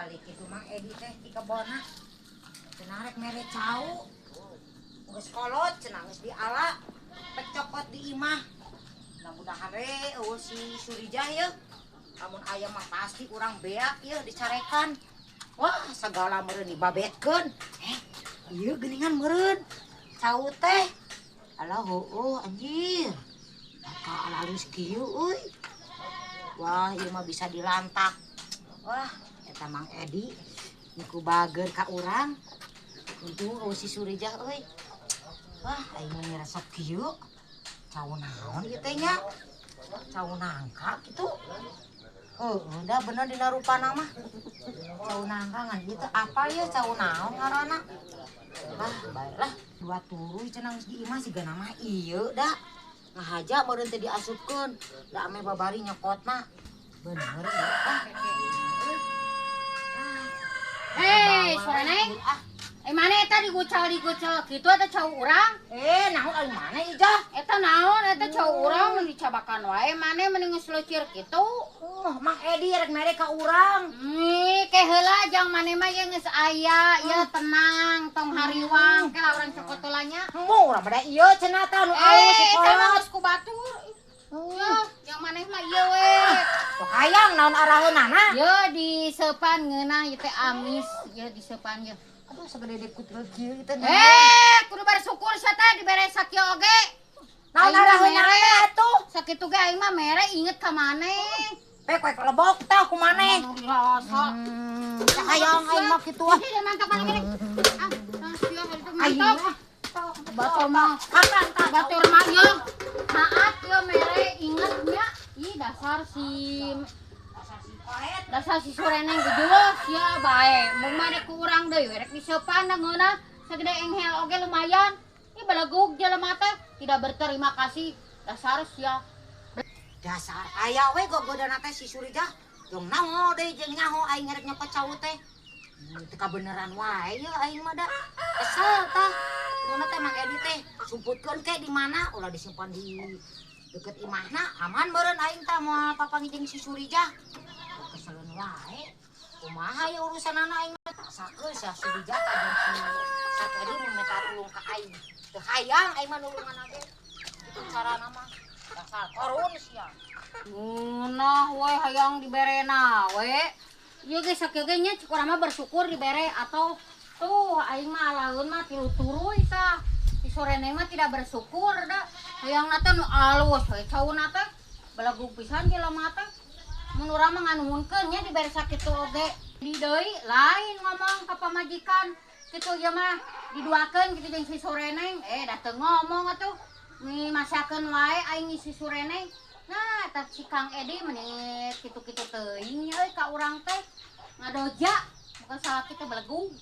Balik itu Mang Edi teh di kebona. Cenah rek mere cau. Geus kolot cenah geus diala. Pek copot di imah. Mudah-mudahan si Surijah ye. Lamun aya mah pasti urang beak ye dicarekan. Wah, segala meureun dibabetkeun. Ieu geuningan meureun. Cau teh. Alah heueuh anjir. Ka alus kieu euy. Wah, ieu mah bisa dilantak. Wah, eta Mang Edi niku bager ka urang. Untung si Surijah euy. Wah, aing mah resep kieu. Cau naon ieu teh nya? Cau nangka kitu. Udah bener dina rupana mah. Cau nangka ngan ieu teh apa ya cau naon ngaranna? Ah, baiklah. Dua turuy cenah geus di imah sigana mah ieu da. Ngahaja meureun teh diasupkeun. Da ame babari nyokotna. Bener ya. Hei, sore neng. Mana eta digucal gitu ada cau urang? Naon ari mana Ijah? Eta naon? Eta cau urang dicabakan wae mana mending ngesleucir gitu. Mang Edi rek mere ka urang. Ke heula jang mana mah ye geus aya, ya tenang, tong hariwang, ke urang cokotulanya. Mu urang bada ieu cenah tah nu alus Eta mah geus ku batur. Ya, yang maneh mah ieu we. Sok hayang naon araheunana? Ye disepan ngeunah ieu teh amis, ye disepan ye. Aduh sagede dekut kieu teh. Kudu bersyukur sia teh dibere sakieu oge. Naon araheunana atuh? Sakitu ge aing mah mere inget ka maneh. Pek lebok tah ku maneh. Rasa. Hayang aing mah kitu ah. Mantap maneh gini. Sia itu Aing mantap. Batur mah. Batur mah yo. Maaf yo mere inget nya. Ih dasar si Sureneng gejelos ya bae. Mung mah ku urang deui rek diseupan ngeunah sagede enghel oge lumayan. Ih balegug jelema teh tidak berterima kasih. Dasar sia. Dasar aya we gogodana teh si Surijah. Jong naon deui jeung nyaho aing rek nyokot cau teh. Teu kabeneran wae ye aing mah da. Kesel tah. Nuna teh Mang Edi teh sumputkeun ke di mana ulah disimpan di deket imahna. Aman meureun aing tah moal papanggih jeung si Surijah. Keseleun wae. Kumaha ya urusanana aing mah sakeun si Surijah ka jeung si Satedi minta tulung ka aing. Teu hayang aing mah nulungan age. Kitu carana mah. Dasar korun sia. Nah we hayang diberena we. Ieu ge sakieu ge nya cukurang mah bersyukur dibere atau tuh aing mah alaeun mah tilu turuy tah. Si Sureneng mah tidak bersyukur da. Hayangna teh nu alus we cauna teh. Balagug pisan jelema teh. Mun urang mah nganuhunkeun nya dibere sakitu oge. Di deui lain ngomong ka pamajikan. Kitu ieu mah diduakeun kitu jeung si Sureneng. Da teu ngomong atuh. Ni masakeun wae aing si Sureneng. Nah, eta si Kang Edi meni kitu-kitu teuing euy ka urang teh. Ngadoja, bukan salah kita belegung.